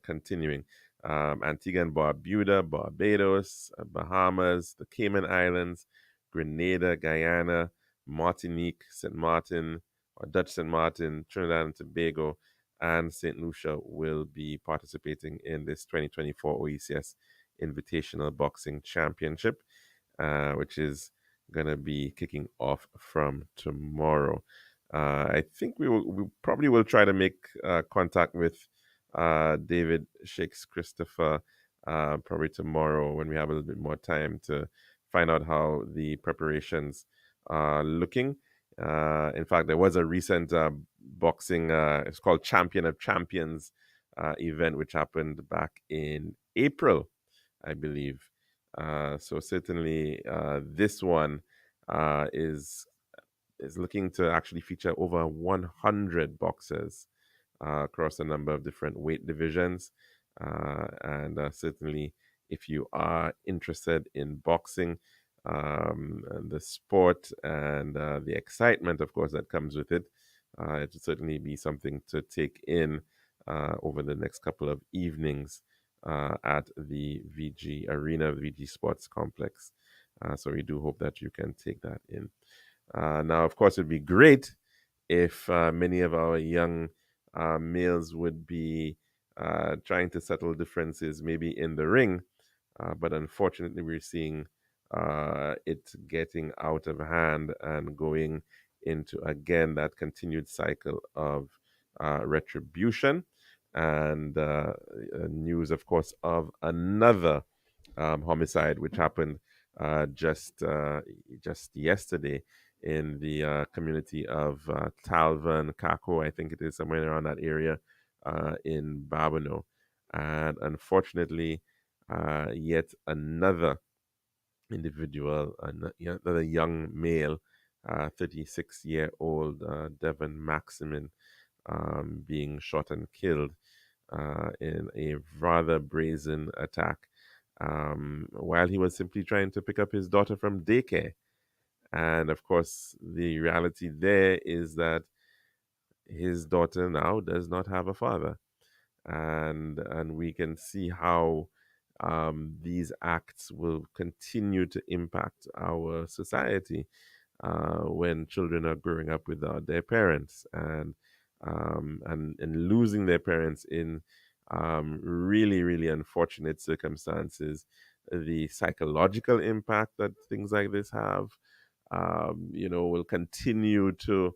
continuing. Antigua and Barbuda, Barbados, Bahamas, the Cayman Islands, Grenada, Guyana, Martinique, St. Martin, or Dutch St. Martin, Trinidad and Tobago, and St. Lucia will be participating in this 2024 OECS Invitational Boxing Championship, which is going to be kicking off from tomorrow. I think we probably will try to make contact with David Shakes Christopher probably tomorrow when we have a little bit more time to find out how the preparations are looking. In fact, there was a recent boxing, it's called Champion of Champions event, which happened back in April, I believe. So certainly this one is looking to actually feature over 100 boxers across a number of different weight divisions, and certainly if you are interested in boxing, and the sport and the excitement, of course, that comes with it, it would certainly be something to take in over the next couple of evenings at the VG Arena, VG Sports Complex. So we do hope that you can take that in. Now, of course, it would be great if many of our young males would be trying to settle differences maybe in the ring, but unfortunately, we're seeing it getting out of hand and going into, again, that continued cycle of retribution. And news, of course, of another homicide, which happened just yesterday in the community of Talvan, Kako, I think it is, somewhere around that area in Babano. And unfortunately, yet another individual, another young male, 36-year-old Devon Maximin, being shot and killed in a rather brazen attack while he was simply trying to pick up his daughter from daycare. And of course, the reality there is that his daughter now does not have a father. And we can see how these acts will continue to impact our society when children are growing up without their parents and losing their parents in really, really unfortunate circumstances. The psychological impact that things like this have, will continue to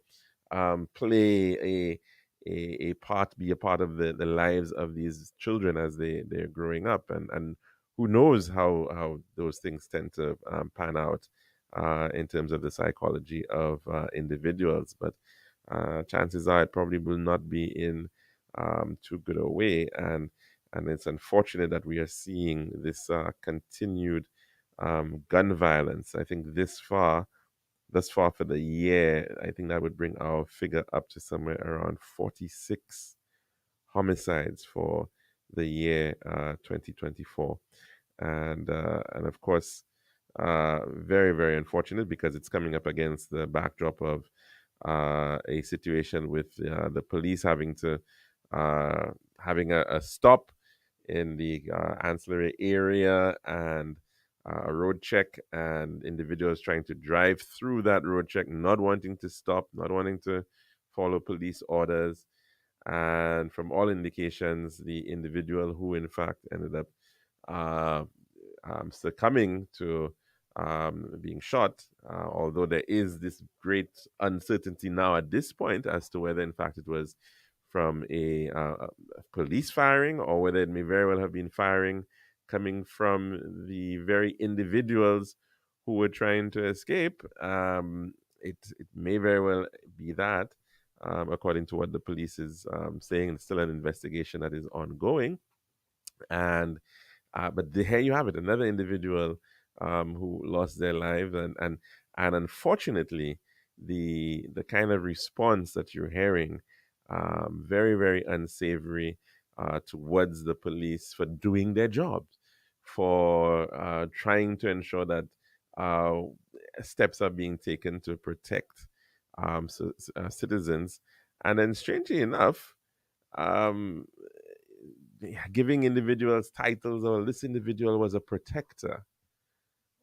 play a part, be a part of the lives of these children as they're growing up. And who knows how those things tend to pan out in terms of the psychology of individuals. But chances are it probably will not be in too good a way. And it's unfortunate that we are seeing this continued gun violence. I think thus far for the year, I think that would bring our figure up to somewhere around 46 homicides for the year 2024. And of course, very, very unfortunate because it's coming up against the backdrop of a situation with the police having to having a stop in the ancillary area and a road check, and individuals trying to drive through that road check, not wanting to stop, not wanting to follow police orders. And from all indications, the individual who, in fact, ended up uh, succumbing to being shot, although there is this great uncertainty now at this point as to whether, in fact, it was from a police firing or whether it may very well have been firing coming from the very individuals who were trying to escape. It may very well be that, according to what the police is saying. It's still an investigation that is ongoing. And but here you have it, another individual who lost their lives, and unfortunately, the kind of response that you're hearing, very, very unsavory towards the police for doing their job, for trying to ensure that uh, steps are being taken to protect citizens, and then strangely enough, um, giving individuals titles, or this individual was a protector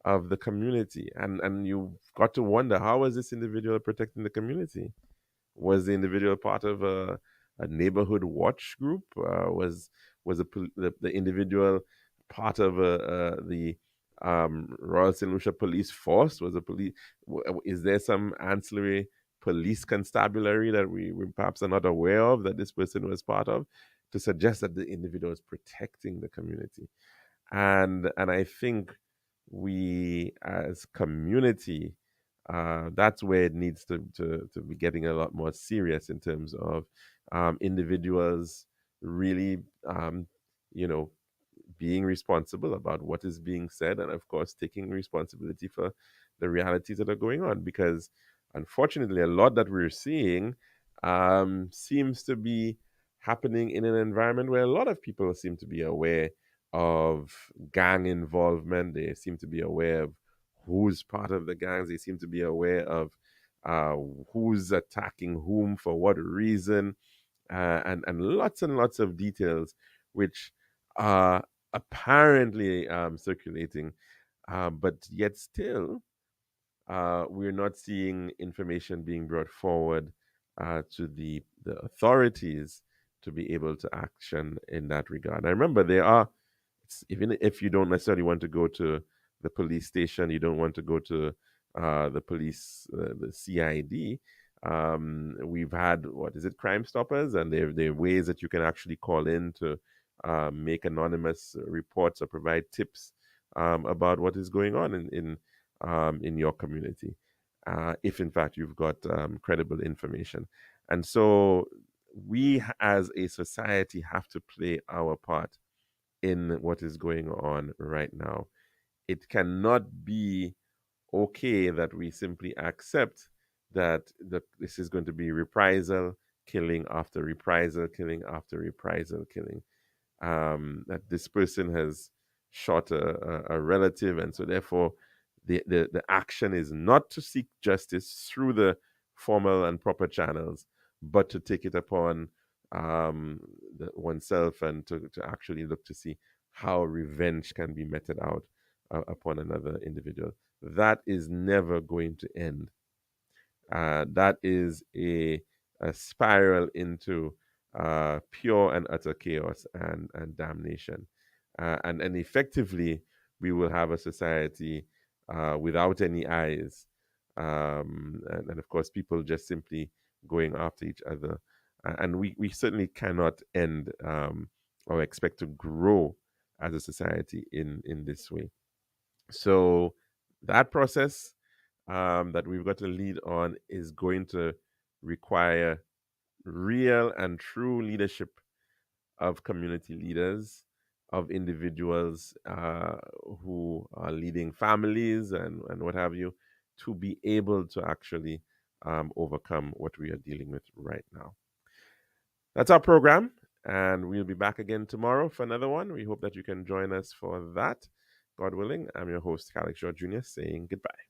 of the community. And you've got to wonder, how was this individual protecting the community? Was the individual part of a neighborhood watch group? Was the individual part of the Royal St. Lucia Police Force? Is there some ancillary police constabulary that we perhaps are not aware of that this person was part of, to suggest that the individual is protecting the community? And I think we as community, that's where it needs to be getting a lot more serious in terms of individuals really, you know, being responsible about what is being said, and of course taking responsibility for the realities that are going on. Because unfortunately, a lot that we're seeing seems to be happening in an environment where a lot of people seem to be aware of gang involvement. They seem to be aware of who's part of the gangs. They seem to be aware of uh, who's attacking whom for what reason, and lots of details which are apparently circulating, but yet still we're not seeing information being brought forward to the authorities to be able to action in that regard. I remember there are, even if you don't necessarily want to go to the police station, you don't want to go to the police, the CID. We've had, what is it, Crime Stoppers, and there are ways that you can actually call in to make anonymous reports or provide tips about what is going on in your community, if in fact you've got credible information. And so we as a society have to play our part in what is going on right now. It cannot be okay that we simply accept that this is going to be reprisal killing after reprisal killing after reprisal killing. That this person has shot a relative, and so therefore the action is not to seek justice through the formal and proper channels, but to take it upon oneself and to actually look to see how revenge can be meted out upon another individual. That is never going to end. That is a spiral into pure and utter chaos and damnation. And effectively, we will have a society without any eyes. And of course, people just simply going after each other. And we certainly cannot end or expect to grow as a society in this way. So that process that we've got to lead on is going to require real and true leadership of community leaders, of individuals who are leading families and what have you, to be able to actually overcome what we are dealing with right now. That's our program, and we'll be back again tomorrow for another one. We hope that you can join us for that. God willing, I'm your host, Alex Shaw Jr., saying goodbye.